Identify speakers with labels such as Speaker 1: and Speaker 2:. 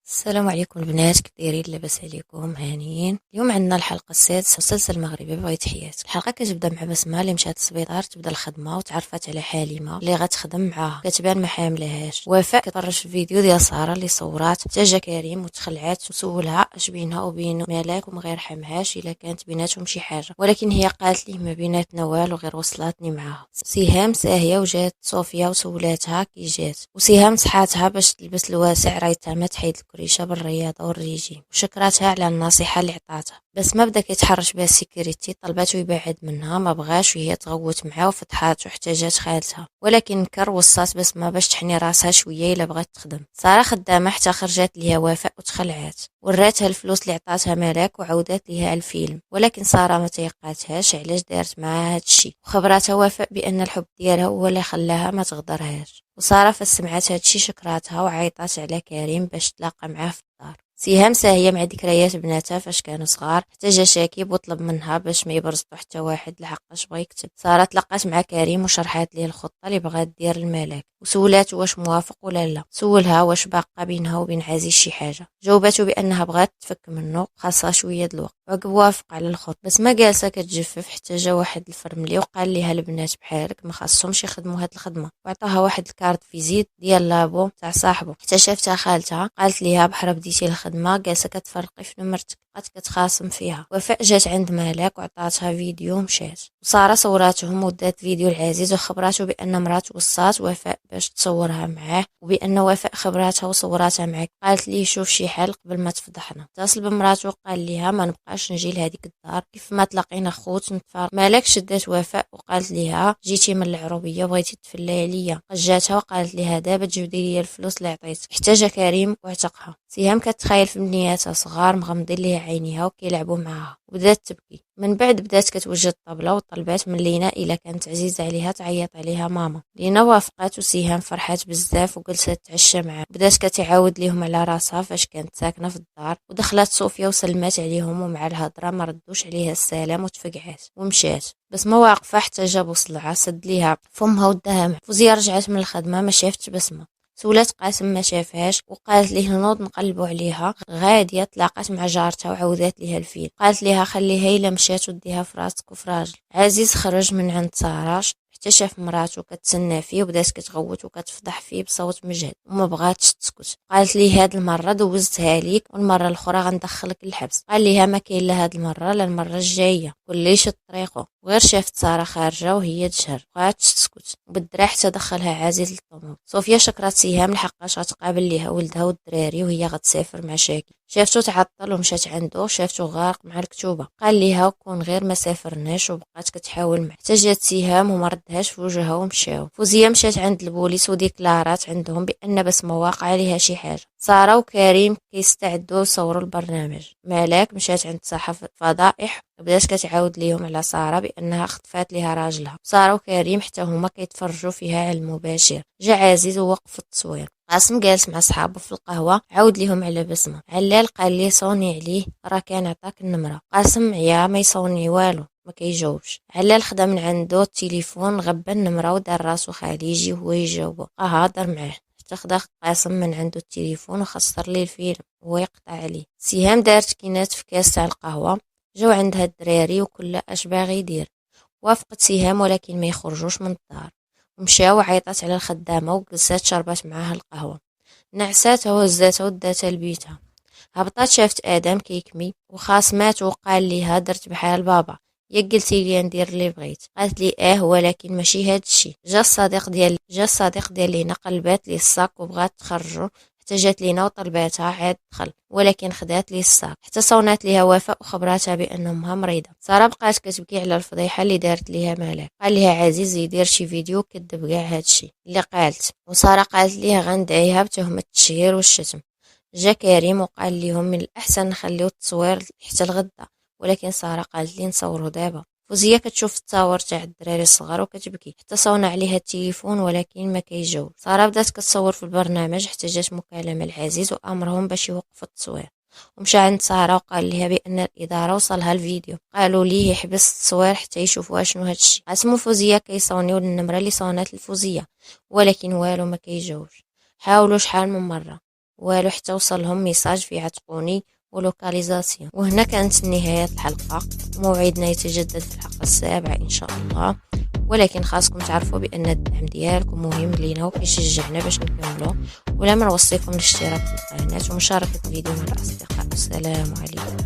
Speaker 1: السلام عليكم البنات، كيف دايرين؟ لاباس عليكم؟ هانيين. اليوم عندنا الحلقه السادسه مسلسل مغربي بغيت حياه. الحلقه كتبدا مع بسمه اللي مشات للسبيطار تبدا الخدمه وتعرفت على حليمه اللي غتخدم معاها، كتبان ما حاملهاش. وفاء كتفرج في الفيديو ديال ساره اللي صورات، حتى جا كريم وتخلعات وسولها اش بينها وبين ملاك وما غير حمهاش الا كانت بيناتهم شي حاجه، ولكن هي قالت ليه ما بيناتنا والو غير وصلاتني معاها. سهام ساهيه وجات صوفيا وسولاتها كي جات، وسهام صحاتها باش تلبس الواسع رايتها ما تحيد الكريشه بالرياضه والريجيم، وشكراتها على النصيحه اللي عطاتها. بس ما بدا كيتحرش بها السيكوريتي، طلباتو يبعد منها ما بغاش، وهي تغوت معاه وفتحات وحتى جات خالتها، ولكن نكر وصات بس ما باش تحني راسها شويه الا بغات تخدم. ساره خدامه حتى خرجت ليها وفاء وتخلعات، وراتها الفلوس اللي عطاتها ملاك وعودات ليها الفيلم، ولكن ساره ما تيقاتهاش علاش دارت معاها هادشي، وخبراتها وفاء بان الحب ديالها هو اللي خلاها ما تغدرهاش. وساره فسمعت هادشي شكراتها وعيطات على كريم باش تلاقى معاه في الدار. سهام ساهيه مع ذكريات بناتها فاش كانوا صغار، حتى جا شاكيب وطلب منها باش ما يبرزطو حتى واحد لحقاش بغا يكتب. ساره تلاقات مع كريم وشرحات ليه الخطه اللي بغات دير الملاك، وسولاتو واش موافق ولا لا. سولها واش باقا بينها وبين عزيز شي حاجه، جاوباتو بانها بغات تفك منه، خاصها شويه د الوقت. عقب وافق على الخط، بس ما جالسه كتجفف حتى جا واحد الفرملي وقال ليها البنات بحالك ما خاصهمش يخدموا هاد الخدمه، وعطاها واحد الكارت فيزيت ديال لابو تاع صاحبه. حتى شافتها خالتها قالت ليها بحرا بديتي الخدمه، جالسه كتفرقي في نمرتك، بقات كتخاصم فيها. وفاء جات عند ملاك وعطاتها فيديو ومشات، وساره صوراتهم ودات فيديو العزيز وخبراته بان مرات وصات وفاء باش تصورها معاه، وبان وفاء خبراتها وصوراتها معك. قالت ليه شوف شي حل قبل ما تفضحنا. اتصل بمراته وقال ليها ما نبقاش نجي لهاديك الدار، كيف ما تلاقينا خوت نتفارق. مالك شدات وفاء وقالت ليها جيتي من العروبيه بغيتي تفلي عليا. قجاتها وقالت ليها دابا تجبدي لي الفلوس اللي عطيتك. احتاج كريم واعتقها. سهام كتخيل في بنياتها صغار مغمضين ليها عينيها وكيلعبوا معاها، وبدات تبكي. من بعد بدات كتوجد الطبله وطلبات من لينا الا كانت عزيزه عليها تعيط عليها ماما. لينا وافقات، وسهام فرحات بزاف وجلست تتعشى معاه. بدات كتعاود ليهم على راسها فاش كانت ساكنه في الدار، ودخلت صوفيا وسلمات عليهم، ومع الهضره ما ردوش عليها السلام وتفقعات ومشات. بس ما واقفه حتى جابوا صلعه سد ليها فمها وداها معاه. فوزيه رجعت من الخدمه ما شافتش بسمه، سولات قاسم ما شافهاش وقالت ليه نوض نقلبوا عليها. غاديه تلاقات مع جارتها وعودات ليها الفيل، قالت ليها خليها الا مشات وديها في راسك وفي راجل. عزيز خرج من عند ساره حتى شاف مراته كتسنى فيه، وبدات كتغوت وكتفضح فيه بصوت مجهد وما بغاتش تسكت. قالت ليه هاد المره دوزتها ليك والمره الاخرى غندخلك للحبس. قال ليها ما كاين لا هاد المره لا المره الجايه، كلشي شد طريقه. وغير شافت ساره خارجه وهي تشهر بغاتش تسكت، وبالدرا حتى دخلها عزيز للطوموبيل. صوفيا شكرات سهام لحقاش غتقابل ليها ولدها والدراري وهي غتسافر مع شاكي. شافتو تعطل ومشات عنده، شافتو غارق مع الكتوبه، قال ليها كون غير ما سافرناش، وبقات كتحاول معاه. حتى جات سهام وما ردهاش في وجهها ومشاو. فوزيه مشات عند البوليس وديكلارات عندهم بان بسمه واقع عليها شي حاجه. ساره وكريم كيستعدوا يصوروا البرنامج. ملاك مشات عند صحافه فضائح بدات كتعاود ليهم على ساره بانها خطفات ليها راجلها. ساره وكريم حتى هما كيتفرجوا فيها على المباشر. جا عزيز ووقف التصوير. قاسم جالس مع صحابه في القهوه، عاود ليهم على بسمه. علال قال ليه صوني عليه، راه كان عطاك النمره. قاسم عيا ما يصوني والو، ما كيجاوبش. علال خدا من عنده التليفون، غبى النمره ودار راسو خالي يجي هو يجاوبه. هضر معاه حتى خدا قاسم من عنده التليفون وخسر ليه الفيلم وهو يقطع عليه. سهام دارت كينات في كاس تاع القهوه. جاو عندها الدراري وكل اش باغي يدير. وافقت سهام ولكن ما يخرجوش من الدار، ومشاو وعيطات على الخدامه وجلسات شربات معاها القهوه. نعسات وهزاتها وداتها لبيتها. هبطات شافت ادم كيكمي وخاصمات وقال ليها درت بحال بابا، يا قلتي لي ندير اللي بغيت. قالت لي ولكن ماشي هاد الشيء. جا الصديق ديال لينا قلبات لي الصاك وبغات تخرجو، حتى جات لينا وطلباتها عاد دخل، ولكن خدات لي الصاك. حتى صونات ليها وفاء وخبراتها بان امها مريضه. ساره بقات كتبكي على الفضيحه اللي دارت ليها ملاك. قال ليها عزيز يدير شي فيديو كذب كاع هادشي اللي قالت. وساره قالت ليه غندعيها بتهمه التشهير والشتم. جا كريم وقال لهم من الأحسن نخليو التصوير حتى الغدا، ولكن سارة قالت لي نصورو دابا. فوزية كتشوف التصاور تاع الدراري الصغار وكتبكي، حتى صونا عليها التليفون ولكن ما كيجاوب. سارة بدات كتصور في البرنامج حتى جات مكالمة العزيز وأمرهم باش يوقفوا التصوير، ومشى عند سارة وقال لها بأن الإدارة وصلها الفيديو، قالوا ليه يحبس التصوير حتى يشوفوا شنو هادشي. عصمو فوزية كيصونيو النمرة اللي صونات الفوزية، ولكن والو ما كيجاوبش. حاولوا شحال من مرة والو حتى وصلهم ميساج فيه عتقوني ولوكاليزاسيون. وهنا كانت نهاية الحلقة، موعدنا يتجدد في الحلقة السابعة إن شاء الله. ولكن خاصكم تعرفوا بأن الدعم ديالكم مهم لينا وكيشجعنا باش نكملوا، ولا ما نوصيكم الاشتراك في القناة ومشاركة الفيديو مع الأصدقاء. السلام عليكم.